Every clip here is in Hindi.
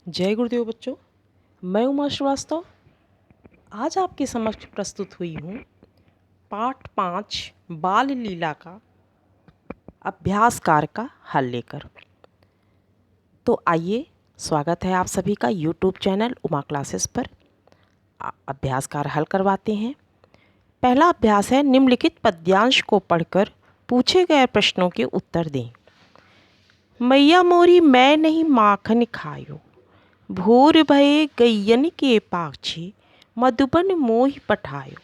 जय गुरुदेव बच्चों। मैं उमा श्रीवास्तव आज आपके समक्ष प्रस्तुत हुई हूँ पाठ 5 बाल लीला का अभ्यास कार्य का हल लेकर। तो आइए, स्वागत है आप सभी का यूट्यूब चैनल उमा क्लासेस पर। अभ्यास कार्य हल करवाते हैं। पहला अभ्यास है, निम्नलिखित पद्यांश को पढ़कर पूछे गए प्रश्नों के उत्तर दें। मैया मोरी मैं नहीं माखन खायो, भोर भये गैयन के पाछे, मधुबन मोहि पठायो।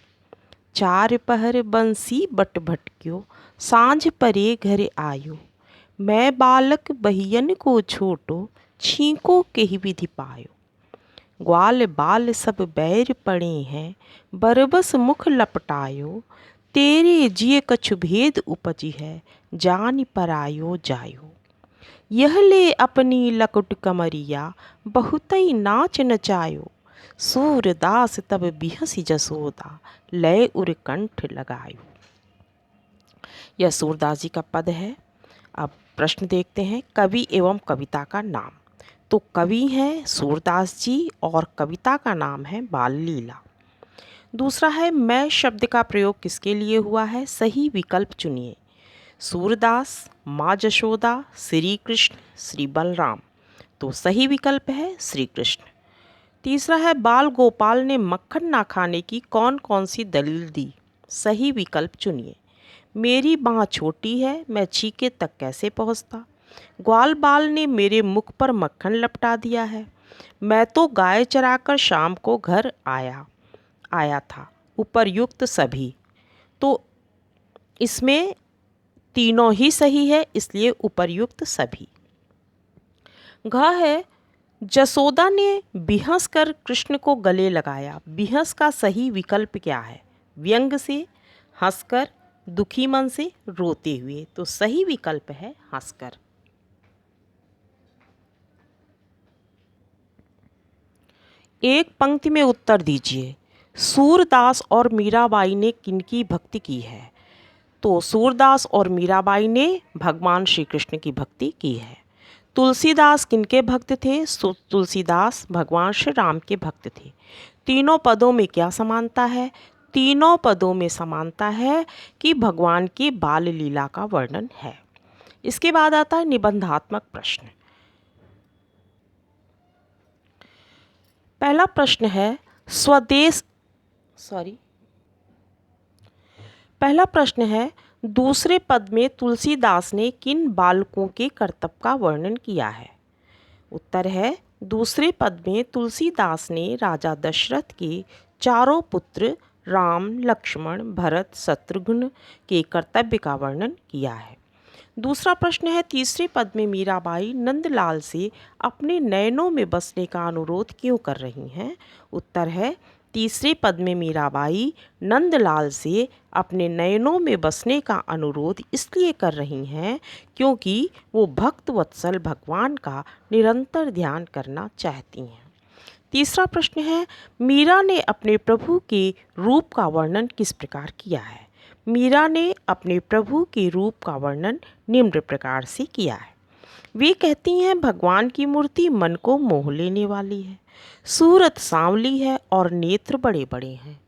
चार पहर बंसी बट भटक्यो, सांझ परे घर आयो। मैं बालक बहियन को छोटो, छींको केहि विधि पायो। ग्वाल बाल सब बैर पड़े हैं, बरबस मुख लपटायो। तेरे जिय कछु भेद उपजी है, जान परायो जायो। यह ले अपनी लकुट कमरिया, बहुतई नाच नचायो। सूरदास तब बिहसी जसोदा, लय उर कंठ लगायो। यह सूरदास जी का पद है। अब प्रश्न देखते हैं, कवि एवं कविता का नाम। तो कवि हैं सूरदास जी और कविता का नाम है बाल लीला। दूसरा है, मैं शब्द का प्रयोग किसके लिए हुआ है, सही विकल्प चुनिए। सूरदास, माँ जशोदा, श्री कृष्ण, श्री बलराम। तो सही विकल्प है श्री कृष्ण। तीसरा है, बाल गोपाल ने मक्खन ना खाने की कौन कौन सी दलील दी। सही विकल्प चुनिए। मेरी बाँह छोटी है, मैं छीके तक कैसे पहुँचता। ग्वाल बाल ने मेरे मुख पर मक्खन लपटा दिया है। मैं तो गाय चराकर शाम को घर आया था। उपर्युक्त सभी। तो इसमें तीनों ही सही है, इसलिए उपर्युक्त सभी। घ है, जसोदा ने बिहस कर कृष्ण को गले लगाया। बिहस का सही विकल्प क्या है, व्यंग से, हंसकर, दुखी मन से, रोते हुए। तो सही विकल्प है हंसकर। एक पंक्ति में उत्तर दीजिए। सूरदास और मीराबाई ने किनकी भक्ति की है। तो सूरदास और मीराबाई ने भगवान श्री कृष्ण की भक्ति की है। तुलसीदास किनके भक्त थे। तुलसीदास भगवान श्री राम के भक्त थे। तीनों पदों में क्या समानता है। तीनों पदों में समानता है कि भगवान की बाल लीला का वर्णन है। इसके बाद आता है निबंधात्मक प्रश्न। पहला प्रश्न है, पहला प्रश्न है, दूसरे पद में तुलसीदास ने किन बालकों के कर्तव्य का वर्णन किया है। उत्तर है, दूसरे पद में तुलसीदास ने राजा दशरथ के चारों पुत्र राम, लक्ष्मण, भरत, शत्रुघ्न के कर्तव्य का वर्णन किया है। दूसरा प्रश्न है, तीसरे पद में मीराबाई नंदलाल से अपने नयनों में बसने का अनुरोध क्यों कर रही हैं। उत्तर है, तीसरे पद में मीराबाई नंदलाल से अपने नयनों में बसने का अनुरोध इसलिए कर रही हैं क्योंकि वो भक्त वत्सल भगवान का निरंतर ध्यान करना चाहती हैं। तीसरा प्रश्न है, मीरा ने अपने प्रभु के रूप का वर्णन किस प्रकार किया है। मीरा ने अपने प्रभु के रूप का वर्णन निम्न प्रकार से किया है। वे कहती हैं, भगवान की मूर्ति मन को मोह लेने वाली है, सूरत सांवली है और नेत्र बड़े बड़े हैं।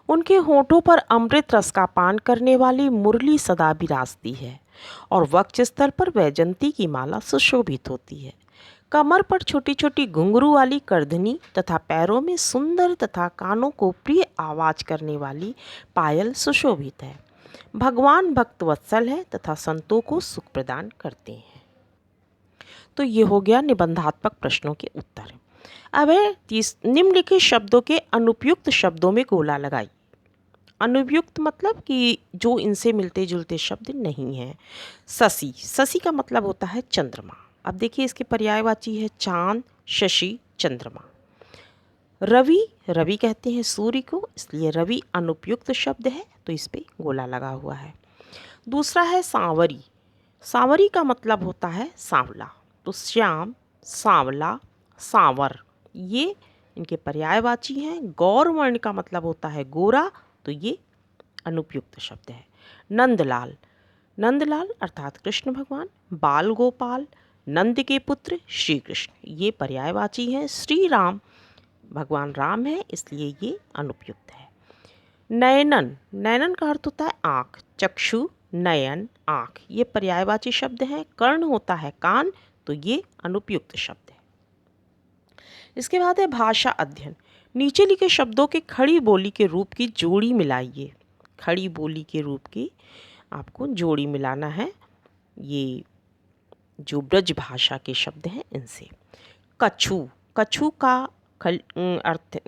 उनके होठों पर अमृत रस का पान करने वाली मुरली सदा विराजती है और वक्ष स्थल पर वैजंती की माला सुशोभित होती है। कमर पर छोटी छोटी घुंघरू वाली करधनी तथा पैरों में सुंदर तथा कानों को प्रिय आवाज करने वाली पायल सुशोभित है। भगवान भक्त वत्सल है तथा संतों को सुख प्रदान करते हैं। तो ये हो गया निबंधात्मक प्रश्नों के उत्तर। अब है निम्नलिखित शब्दों के अनुपयुक्त शब्दों में गोला लगाइए। अनुपयुक्त मतलब कि जो इनसे मिलते जुलते शब्द नहीं हैं। शशि, शशि का मतलब होता है चंद्रमा। अब देखिए, इसके पर्यायवाची है चांद, शशि, चंद्रमा। रवि, रवि कहते हैं सूर्य को, इसलिए रवि अनुपयुक्त शब्द है, तो इस पे गोला लगा हुआ है। दूसरा है सांवरी, सांवरी का मतलब होता है सांवला। तो श्याम, सांवला, सांवर, ये इनके पर्यायवाची हैं। गौर वर्ण का मतलब होता है गोरा, तो ये अनुपयुक्त शब्द है। नंदलाल, नंदलाल अर्थात कृष्ण भगवान। बाल गोपाल, नंद के पुत्र श्री कृष्ण, ये पर्यायवाची हैं। श्री राम भगवान राम है, इसलिए ये अनुपयुक्त है। नयनन, नयनन का अर्थ होता है आँख। चक्षु, नयन, आँख, ये पर्यायवाची शब्द हैं। कर्ण होता है कान, तो ये अनुपयुक्त शब्द है। इसके बाद है भाषा अध्ययन। नीचे लिखे शब्दों के खड़ी बोली के रूप की जोड़ी मिलाइए। खड़ी बोली के रूप की आपको जोड़ी मिलाना है, ये जो ब्रज भाषा के शब्द हैं इनसे। कछु, कछु का अर्थ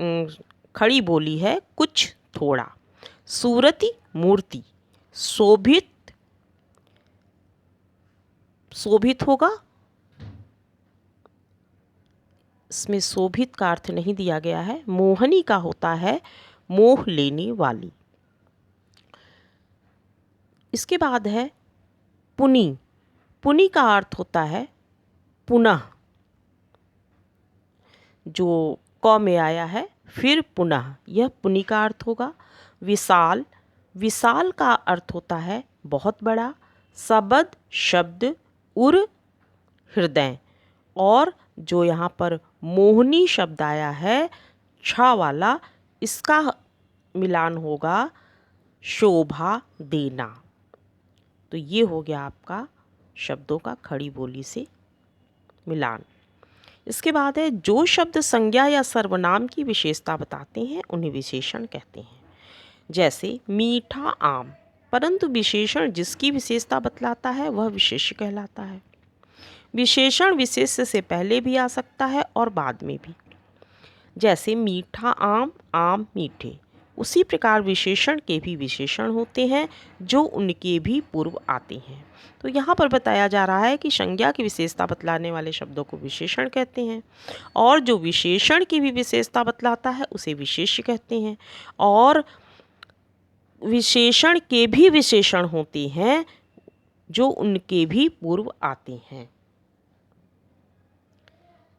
खड़ी बोली है कुछ थोड़ा। सूरति, मूर्ति। शोभित, शोभित होगा, इसमें शोभित का अर्थ नहीं दिया गया है। मोहनी का होता है मोह लेने वाली। इसके बाद है पुनि, पुनि का अर्थ होता है पुनः, जो क में आया है फिर पुनः, यह पुनि का अर्थ होगा। विशाल, विशाल का अर्थ होता है बहुत बड़ा। सबद, शब्द, उर, हृदय, और जो यहाँ पर मोहनी शब्द आया है छा वाला, इसका मिलान होगा शोभा देना। तो ये हो गया आपका शब्दों का खड़ी बोली से मिलान। इसके बाद है जो शब्द संज्ञा या सर्वनाम की विशेषता बताते हैं उन्हें विशेषण कहते हैं। जैसे मीठा आम, परंतु विशेषण जिसकी विशेषता बतलाता है वह विशेष्य कहलाता है। विशेषण विशेष्य से पहले भी आ सकता है और बाद में भी। जैसे मीठा आम, आम मीठे, उसी प्रकार विशेषण के भी विशेषण होते हैं जो उनके भी पूर्व आते हैं। तो यहाँ पर बताया जा रहा है कि संज्ञा की विशेषता बतलाने वाले शब्दों को विशेषण कहते हैं, और जो विशेषण की भी विशेषता बतलाता है उसे विशेष्य कहते हैं, और विशेषण के भी विशेषण होते हैं जो उनके भी पूर्व आते हैं।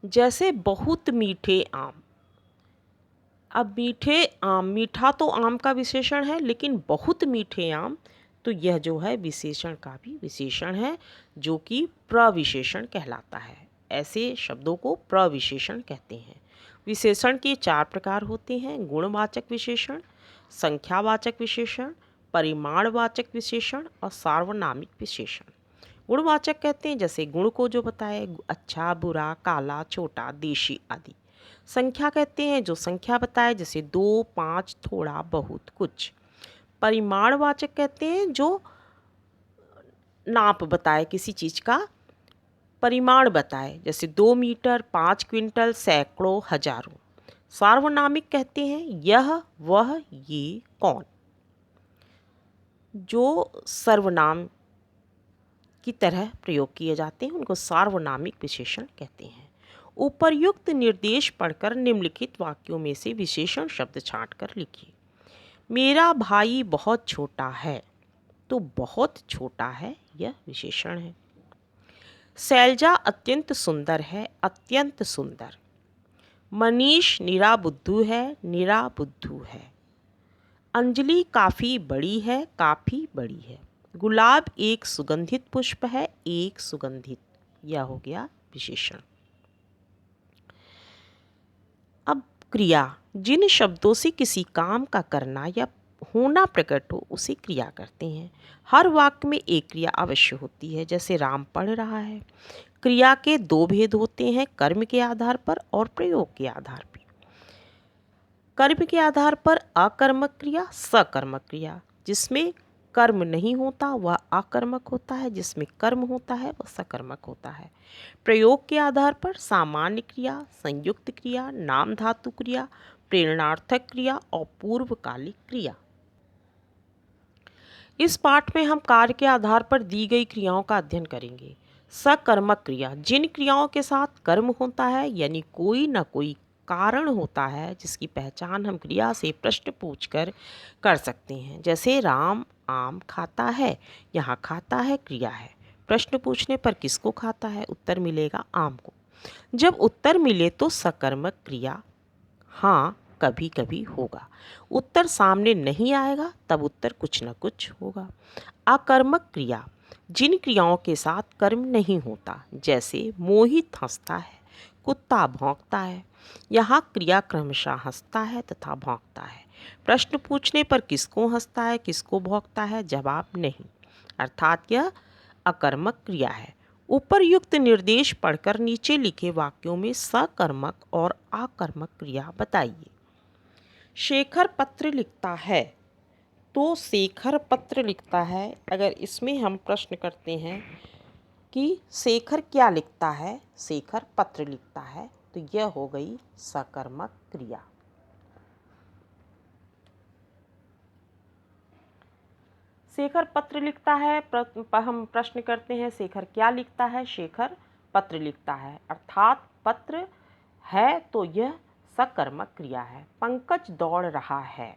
जैसे बहुत मीठे आम। अब मीठे आम, मीठा तो आम का विशेषण है, लेकिन बहुत मीठे आम, तो यह जो है विशेषण का भी विशेषण है जो कि प्रविशेषण कहलाता है। ऐसे शब्दों को प्रविशेषण कहते हैं। विशेषण के 4 प्रकार होते हैं: गुणवाचक विशेषण, संख्यावाचक विशेषण, परिमाणवाचक विशेषण और सार्वनामिक विशेषण। गुणवाचक कहते हैं जैसे गुण को जो बताए, अच्छा, बुरा, काला, छोटा, देशी आदि। संख्या कहते हैं जो संख्या बताए, जैसे 2, 5, थोड़ा, बहुत, कुछ। परिमाणवाचक कहते हैं जो नाप बताए, किसी चीज का परिमाण बताए, जैसे 2 मीटर, 5 क्विंटल, सैकड़ों, हजारों। सार्वनामिक कहते हैं यह, वह, ये, कौन, जो सर्वनाम की तरह प्रयोग किए जाते हैं उनको सार्वनामिक विशेषण कहते हैं। उपर्युक्त निर्देश पढ़कर निम्नलिखित वाक्यों में से विशेषण शब्द छांटकर लिखिए। मेरा भाई बहुत छोटा है, तो बहुत छोटा है यह विशेषण है। शैलजा अत्यंत सुंदर है, अत्यंत सुंदर। मनीष निराबुद्धू है, निराबुद्धू है। अंजलि काफ़ी बड़ी है, काफ़ी बड़ी है। गुलाब एक सुगंधित पुष्प है, एक सुगंधित, यह हो गया विशेषण। अब क्रिया, जिन शब्दों से किसी काम का करना या होना प्रकट हो उसे क्रिया करते हैं। हर वाक्य में एक क्रिया अवश्य होती है, जैसे राम पढ़ रहा है। क्रिया के 2 भेद होते हैं, कर्म के आधार पर और प्रयोग के आधार पर। कर्म के आधार पर अकर्मक क्रिया, सकर्मक क्रिया। जिसमें कर्म नहीं होता वह अकर्मक होता है, जिसमें कर्म होता है वह सकर्मक होता है। प्रयोग के आधार पर सामान्य क्रिया, संयुक्त क्रिया, नाम धातु क्रिया, प्रेरणार्थक क्रिया और पूर्वकालिक क्रिया। इस पाठ में हम कार्य के आधार पर दी गई क्रियाओं का अध्ययन करेंगे। सकर्मक क्रिया, जिन क्रियाओं के साथ कर्म होता है, यानी कोई न कोई कारण होता है जिसकी पहचान हम क्रिया से प्रश्न पूछकर कर सकते हैं। जैसे राम आम खाता है, यहाँ खाता है क्रिया है। प्रश्न पूछने पर किसको खाता है, उत्तर मिलेगा आम को। जब उत्तर मिले तो सकर्मक क्रिया हाँ कभी कभी होगा। उत्तर सामने नहीं आएगा तब उत्तर कुछ न कुछ होगा। अकर्मक क्रिया, जिन क्रियाओं के साथ कर्म नहीं होता, जैसे मोहित हंसता है, कुत्ता भौंकता है। यहाँ क्रिया क्रमशः हंसता है तथा भौंकता है। प्रश्न पूछने पर किसको हंसता है, किसको भौंकता है, जवाब नहीं, अर्थात यह अकर्मक क्रिया है। उपरयुक्त निर्देश पढ़कर नीचे लिखे वाक्यों में सकर्मक और अकर्मक क्रिया बताइए। शेखर पत्र लिखता है, तो शेखर पत्र लिखता है। अगर इसमें हम प्रश्न करते हैं कि शेखर क्या लिखता है, शेखर पत्र लिखता है, तो यह हो गई सकर्मक क्रिया। शेखर पत्र लिखता है, हम प्रश्न करते हैं शेखर क्या लिखता है, शेखर पत्र लिखता है, अर्थात पत्र है तो यह सकर्मक क्रिया है। पंकज दौड़ रहा है,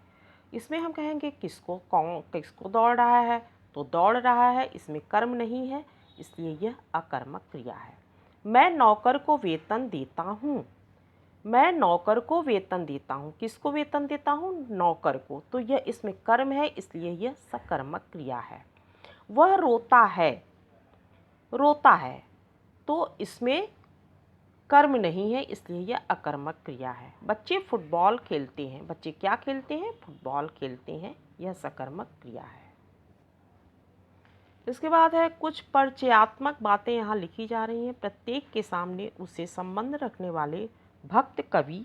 इसमें हम कहेंगे किसको दौड़ रहा है, तो दौड़ रहा है, इसमें कर्म नहीं है, इसलिए यह अकर्मक क्रिया है। मैं नौकर को वेतन देता हूँ, मैं नौकर को वेतन देता हूँ, किसको वेतन देता हूँ, नौकर को, तो यह इसमें कर्म है, इसलिए यह सकर्मक क्रिया है। वह रोता है, रोता है, तो इसमें कर्म नहीं है, इसलिए यह अकर्मक क्रिया है। बच्चे फुटबॉल खेलते हैं, बच्चे क्या खेलते हैं, फुटबॉल खेलते हैं, यह सकर्मक क्रिया है। इसके बाद है कुछ परिचयात्मक बातें यहाँ लिखी जा रही हैं। प्रत्येक के सामने उससे संबंध रखने वाले भक्त कवि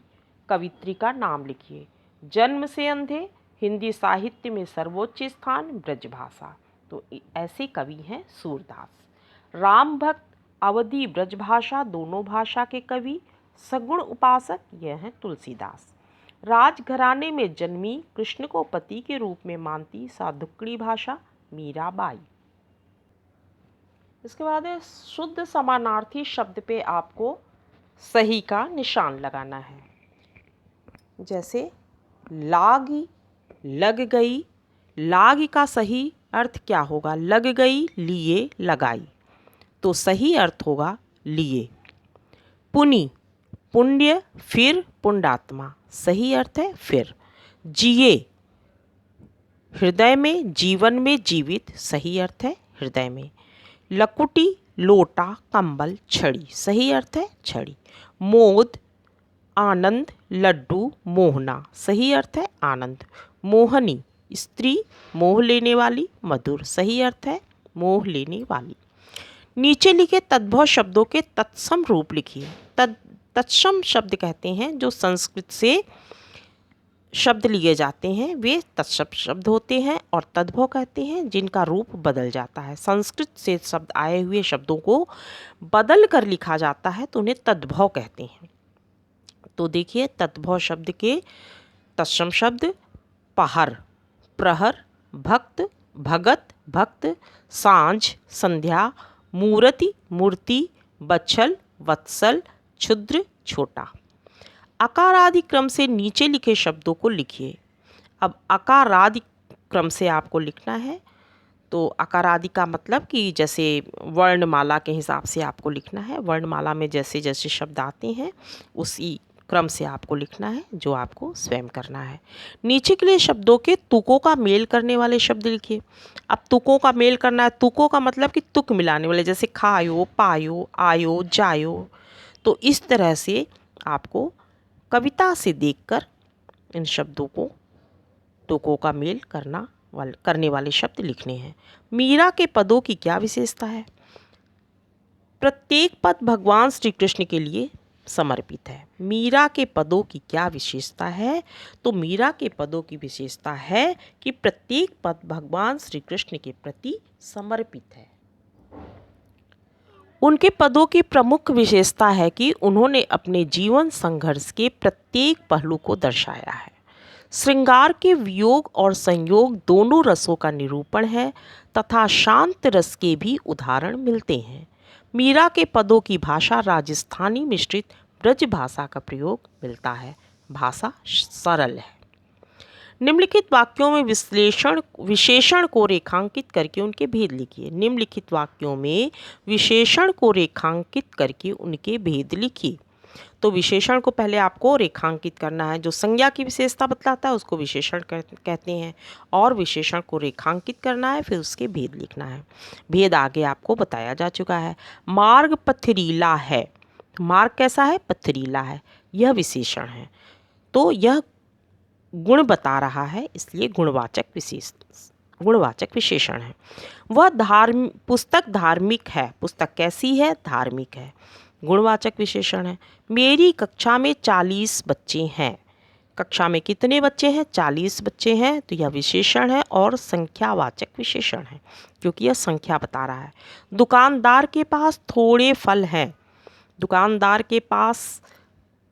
कवित्री का नाम लिखिए। जन्म से अंधे, हिंदी साहित्य में सर्वोच्च स्थान, ब्रजभाषा, तो ऐसे कवि हैं सूरदास। राम भक्त, अवधी, ब्रजभाषा दोनों भाषा के कवि, सगुण उपासक, यह हैं तुलसीदास। राजघराने में जन्मी, कृष्ण को पति के रूप में मानती, साधुकड़ी भाषा, मीराबाई। इसके बाद है शुद्ध समानार्थी शब्द पे आपको सही का निशान लगाना है। जैसे लागी, लग गई, लागी का सही अर्थ क्या होगा, लग गई, लिए, लगाई, तो सही अर्थ होगा लिए। पुनि, पुण्य, फिर पुण्डात्मा, सही अर्थ है फिर। जिए, हृदय में, जीवन में, जीवित, सही अर्थ है हृदय में। लकुटी, लोटा, कंबल, छड़ी, सही अर्थ है छड़ी। मोद, आनंद, लड्डू, मोहना, सही अर्थ है आनंद। मोहनी, स्त्री, मोह लेने वाली, मधुर, सही अर्थ है मोह लेने वाली। नीचे लिखे तद्भव शब्दों के तत्सम रूप लिखिए। तत्सम शब्द कहते हैं जो संस्कृत से शब्द लिए जाते हैं, वे तत्सम शब्द होते हैं, और तद्भव कहते हैं जिनका रूप बदल जाता है। संस्कृत से शब्द आए हुए शब्दों को बदल कर लिखा जाता है तो उन्हें तद्भव कहते हैं। तो देखिए तद्भव शब्द के तत्सम शब्द पहर, प्रहर, भक्त, भगत, भक्त, सांझ, संध्या, मूर्ति, मूर्ति, बच्छल, वत्सल, क्षुद्र, छोटा। अकार आदि क्रम से नीचे लिखे शब्दों को लिखिए। अब अकार आदि क्रम से आपको लिखना है, तो अकार आदि का मतलब कि जैसे वर्णमाला के हिसाब से आपको लिखना है। वर्णमाला में जैसे जैसे शब्द आते हैं उसी क्रम से आपको लिखना है, जो आपको स्वयं करना है। नीचे के लिए शब्दों के तुकों का मेल करने वाले शब्द लिखिए। अब तुकों का मेल करना है, तुकों का मतलब कि तुक मिलाने वाले, जैसे खायो, पायो, आयो, जायो, तो इस तरह से आपको कविता से देखकर इन शब्दों को तुकों का मेल करने वाले शब्द लिखने हैं। मीरा के पदों की क्या विशेषता है? प्रत्येक पद भगवान श्री कृष्ण के लिए समर्पित है। मीरा के पदों की क्या विशेषता है? तो मीरा के पदों की विशेषता है कि प्रत्येक पद भगवान श्री कृष्ण के प्रति समर्पित है। उनके पदों की प्रमुख विशेषता है कि उन्होंने अपने जीवन संघर्ष के प्रत्येक पहलू को दर्शाया है। श्रृंगार के वियोग और संयोग दोनों रसों का निरूपण है तथा शांत रस के भी उदाहरण मिलते हैं। मीरा के पदों की भाषा राजस्थानी मिश्रित ब्रज भाषा का प्रयोग मिलता है। भाषा सरल है। निम्नलिखित वाक्यों में विशेषण को रेखांकित करके उनके भेद लिखिए। निम्नलिखित वाक्यों में विशेषण को रेखांकित करके उनके भेद लिखिए। तो विशेषण को पहले आपको रेखांकित करना है। जो संज्ञा की विशेषता बतलाता है उसको विशेषण कहते हैं, और विशेषण को रेखांकित करना है, फिर उसके भेद लिखना है। भेद आगे आपको बताया जा चुका है। मार्ग पथरीला है, मार्ग कैसा है? पथरीला है, यह विशेषण है। तो यह गुण बता रहा है, इसलिए गुणवाचक विशेषण है। वह पुस्तक धार्मिक है, पुस्तक कैसी है? धार्मिक है, गुणवाचक विशेषण है। मेरी कक्षा में 40 बच्चे हैं, कक्षा में कितने बच्चे हैं? 40 बच्चे हैं, तो यह विशेषण है और संख्यावाचक विशेषण है, क्योंकि यह संख्या बता रहा है। दुकानदार के पास थोड़े फल हैं, दुकानदार के पास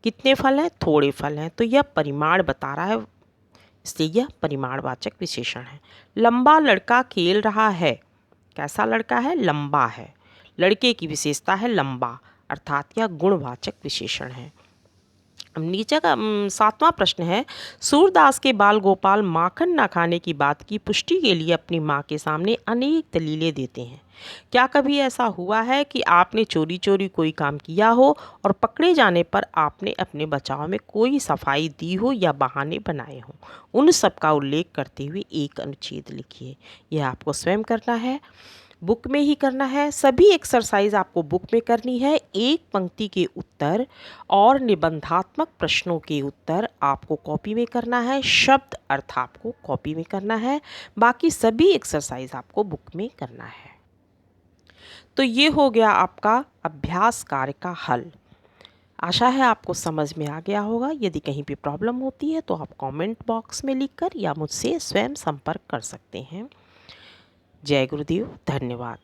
कितने फल हैं? थोड़े फल हैं, तो यह परिमाण बता रहा है, इसलिए यह परिमाणवाचक विशेषण है। लंबा लड़का खेल रहा है, कैसा लड़का है? लंबा है, लड़के की विशेषता है लंबा, अर्थात यह गुणवाचक विशेषण है। नीचे का 7वां प्रश्न है, सूरदास के बाल गोपाल माखन न खाने की बात की पुष्टि के लिए अपनी माँ के सामने अनेक दलीलें देते हैं। क्या कभी ऐसा हुआ है कि आपने चोरी चोरी कोई काम किया हो और पकड़े जाने पर आपने अपने बचाव में कोई सफाई दी हो या बहाने बनाए हों? उन सब का उल्लेख करते हुए एक अनुच्छेद लिखिए। यह आपको स्वयं करना है, बुक में ही करना है। सभी एक्सरसाइज आपको बुक में करनी है। एक पंक्ति के उत्तर और निबंधात्मक प्रश्नों के उत्तर आपको कॉपी में करना है, शब्द अर्थ आपको कॉपी में करना है, बाकी सभी एक्सरसाइज आपको बुक में करना है। तो ये हो गया आपका अभ्यास कार्य का हल। आशा है आपको समझ में आ गया होगा। यदि कहीं भी प्रॉब्लम होती है तो आप कमेंट बॉक्स में लिखकर या मुझसे स्वयं संपर्क कर सकते हैं। जय गुरुदेव, धन्यवाद।